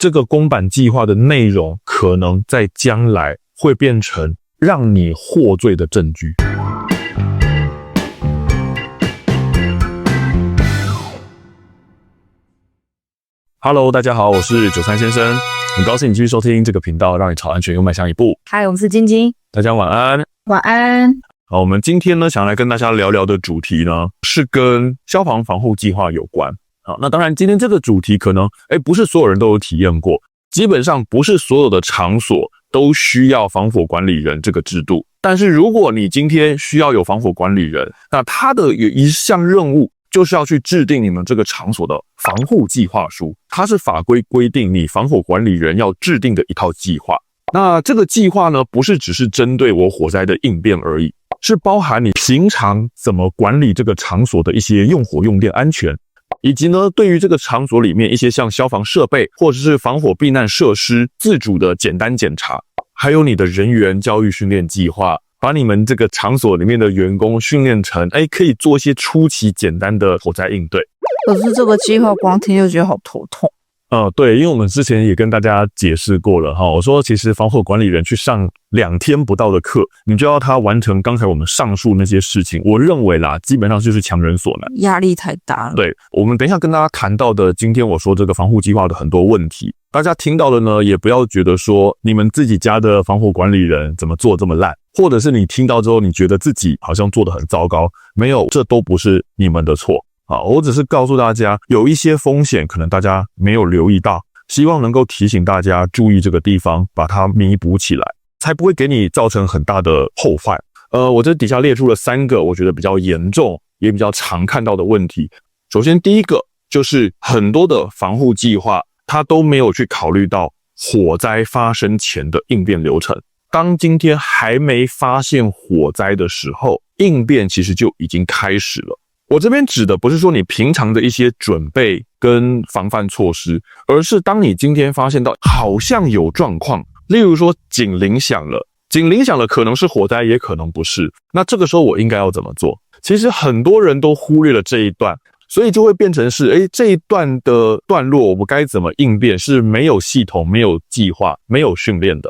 这个公版计划的内容可能在将来会变成让你获罪的证据。Hello， 大家好，我是93先生，很高兴你继续收听这个频道，让你朝安全又迈向一步。嗨，我们是晶晶，大家晚安。晚安。好，我们今天呢，想来跟大家聊聊的主题呢，是跟消防防护计划有关。好，那当然，今天这个主题可能，不是所有人都有体验过，基本上不是所有的场所都需要防火管理人这个制度。但是如果你今天需要有防火管理人，那他的有一项任务就是要去制定你们这个场所的防护计划书，它是法规规定你防火管理人要制定的一套计划。那这个计划呢，不是只是针对我火灾的应变而已，是包含你平常怎么管理这个场所的一些用火用电安全，以及呢，对于这个场所里面一些像消防设备或者是防火避难设施自主的简单检查，还有你的人员教育训练计划，把你们这个场所里面的员工训练成可以做一些初期简单的火灾应对。可是这个计划光听就觉得好头痛。对，因为我们之前也跟大家解释过了哈，我说其实防火管理人去上2天不到的课，你就要他完成刚才我们上述那些事情，我认为啦，基本上就是强人所难，压力太大了。对，我们等一下跟大家谈到的，今天我说这个防护计划的很多问题，大家听到的呢，也不要觉得说你们自己家的防火管理人怎么做这么烂，或者是你听到之后你觉得自己好像做得很糟糕，没有，这都不是你们的错。好，我只是告诉大家有一些风险可能大家没有留意到，希望能够提醒大家注意这个地方，把它弥补起来，才不会给你造成很大的后患。我这底下列出了3个我觉得比较严重也比较常看到的问题。首先第一个就是很多的防护计划它都没有去考虑到火灾发生前的应变流程。当今天还没发现火灾的时候，应变其实就已经开始了。我这边指的不是说你平常的一些准备跟防范措施，而是当你今天发现到好像有状况，例如说警铃响了，可能是火灾也可能不是，那这个时候我应该要怎么做？其实很多人都忽略了这一段，所以就会变成是这一段的段落我们该怎么应变是没有系统、没有计划、没有训练的。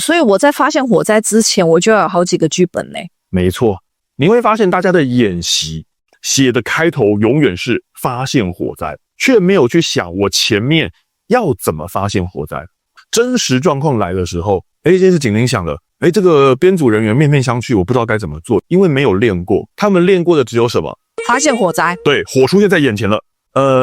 所以我在发现火灾之前我就要有好几个剧本呢。没错，你会发现大家的演习写的开头永远是发现火灾，却没有去想我前面要怎么发现火灾。真实状况来的时候，今天是警铃响了，这个编组人员面面相觑，我不知道该怎么做，因为没有练过。他们练过的只有什么？发现火灾。对，火出现在眼前了。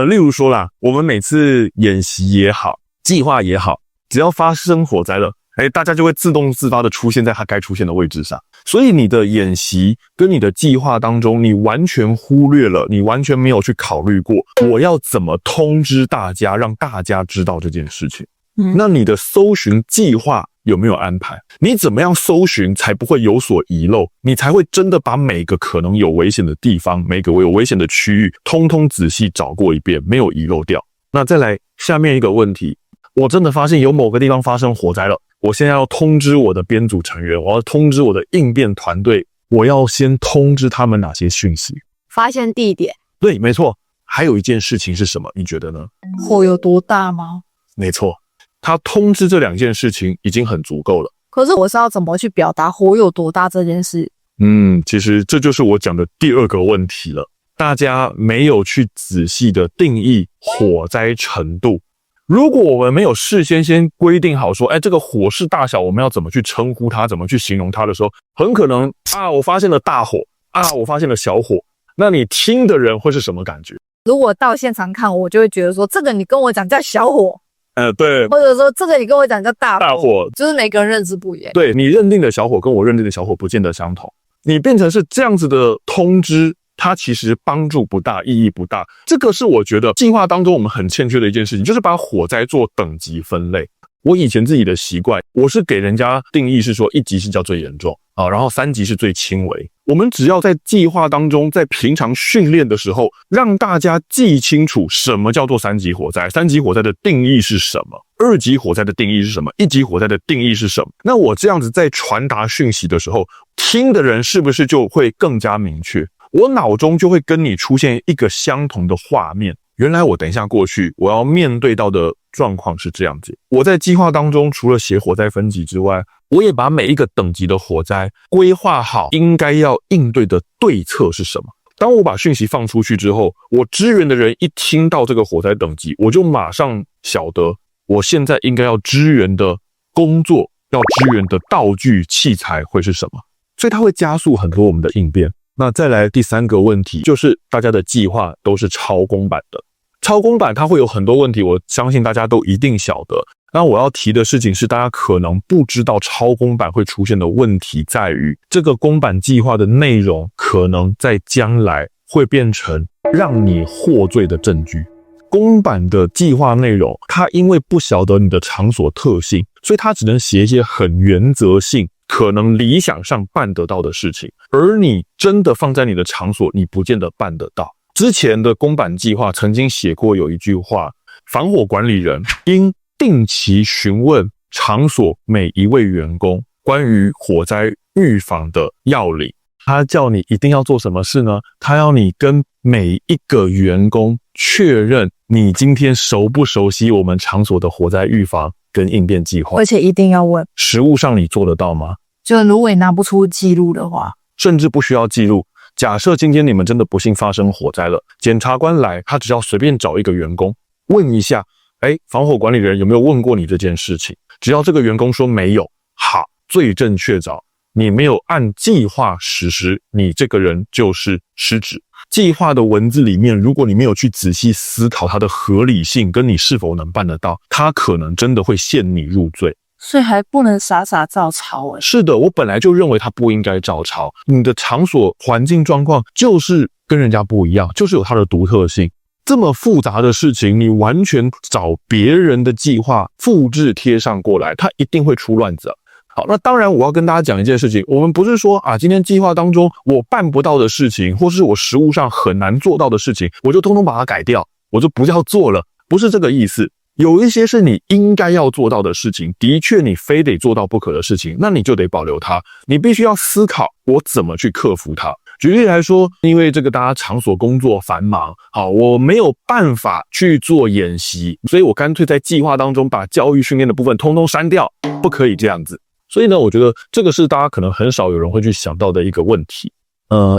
例如说啦，我们每次演习也好，计划也好，只要发生火灾了，大家就会自动自发的出现在它该出现的位置上。所以你的演习跟你的计划当中，你完全忽略了，你完全没有去考虑过我要怎么通知大家，让大家知道这件事情。那你的搜寻计划有没有安排？你怎么样搜寻才不会有所遗漏？你才会真的把每个可能有危险的地方，每个有危险的区域通通仔细找过一遍，没有遗漏掉。那再来下面一个问题，我真的发现有某个地方发生火灾了，我现在要通知我的编组成员，我要通知我的应变团队，我要先通知他们哪些讯息？发现地点。对，没错。还有一件事情是什么？你觉得呢？火有多大吗？没错，他通知这2件事情已经很足够了。可是我是要怎么去表达火有多大这件事？其实这就是我讲的第2个问题了。大家没有去仔细的定义火灾程度。如果我们没有事先规定好说，这个火势大小我们要怎么去称呼它，怎么去形容它的时候，很可能我发现了大火我发现了小火，那你听的人会是什么感觉？如果到现场看，我就会觉得说，这个你跟我讲叫小火，对，或者说这个你跟我讲叫大火，就是每个人认知不一样。对，你认定的小火跟我认定的小火不见得相同，你变成是这样子的通知，它其实帮助不大，意义不大。这个是我觉得计划当中我们很欠缺的一件事情，就是把火灾做等级分类。我以前自己的习惯，我是给人家定义是说1级是叫最严重然后3级是最轻微。我们只要在计划当中，在平常训练的时候，让大家记清楚什么叫做3级火灾，3级火灾的定义是什么，2级火灾的定义是什么，1级火灾的定义是什么。那我这样子在传达讯息的时候，听的人是不是就会更加明确？我脑中就会跟你出现一个相同的画面。原来我等一下过去，我要面对到的状况是这样子，我在计划当中除了写火灾分级之外，我也把每一个等级的火灾规划好应该要应对的对策是什么。当我把讯息放出去之后，我支援的人一听到这个火灾等级，我就马上晓得我现在应该要支援的工作，要支援的道具器材会是什么，所以它会加速很多我们的应变。那再来第3个问题，就是大家的计划都是超公版的，超公版它会有很多问题，我相信大家都一定晓得。那我要提的事情是，大家可能不知道超公版会出现的问题在于，这个公版计划的内容可能在将来会变成让你获罪的证据。公版的计划内容，它因为不晓得你的场所特性，所以它只能写一些很原则性，可能理想上办得到的事情，而你真的放在你的场所，你不见得办得到。之前的公版计划曾经写过有一句话，防火管理人应定期询问场所每一位员工关于火灾预防的要领。他叫你一定要做什么事呢？他要你跟每一个员工确认你今天熟不熟悉我们场所的火灾预防跟应变计划，而且一定要问。实务上你做得到吗？就如果你拿不出记录的话，甚至不需要记录。假设今天你们真的不幸发生火灾了，检察官来，他只要随便找一个员工问一下，防火管理人有没有问过你这件事情？只要这个员工说没有，好，罪证确凿，你没有按计划实施，你这个人就是失职。计划的文字里面，如果你没有去仔细思考它的合理性跟你是否能办得到，它可能真的会陷你入罪。所以还不能傻傻照抄。是的，我本来就认为它不应该照抄。你的场所环境状况就是跟人家不一样，就是有它的独特性。这么复杂的事情，你完全找别人的计划复制贴上过来，它一定会出乱子。好，那当然我要跟大家讲一件事情，我们不是说今天计划当中我办不到的事情，或是我实务上很难做到的事情，我就通通把它改掉，我就不要做了，不是这个意思。有一些是你应该要做到的事情，的确你非得做到不可的事情，那你就得保留它，你必须要思考我怎么去克服它。举例来说，因为这个大家场所工作繁忙，好，我没有办法去做演习，所以我干脆在计划当中把教育训练的部分通通删掉，不可以这样子。所以呢，我觉得这个是大家可能很少有人会去想到的一个问题。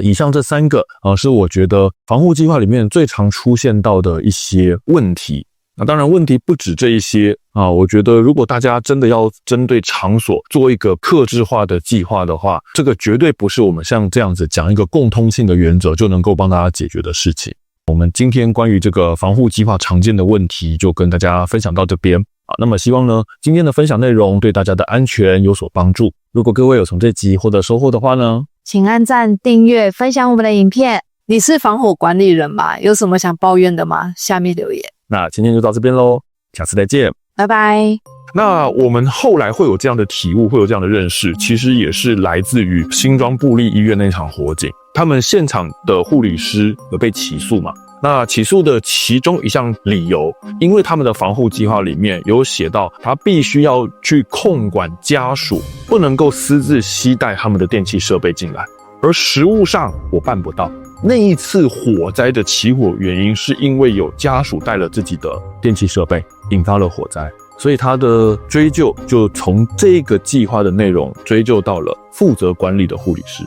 以上这3个是我觉得防护计划里面最常出现到的一些问题。那当然问题不止这一些我觉得如果大家真的要针对场所做一个客制化的计划的话，这个绝对不是我们像这样子讲一个共通性的原则就能够帮大家解决的事情。我们今天关于这个防护计划常见的问题就跟大家分享到这边。那么希望呢今天的分享内容对大家的安全有所帮助。如果各位有从这集获得收获的话呢，请按赞、订阅、分享我们的影片。你是防火管理人吗？有什么想抱怨的吗？下面留言。那今天就到这边咯，下次再见，拜拜。那我们后来会有这样的体悟，会有这样的认识，其实也是来自于新庄部立医院那场火警，他们现场的护理师有被起诉嘛？那起诉的其中一项理由，因为他们的防护计划里面有写到，他必须要去控管家属，不能够私自携带他们的电器设备进来，而实务上我办不到。那一次火灾的起火原因是因为有家属带了自己的电器设备，引发了火灾，所以他的追究就从这个计划的内容追究到了负责管理的护理师。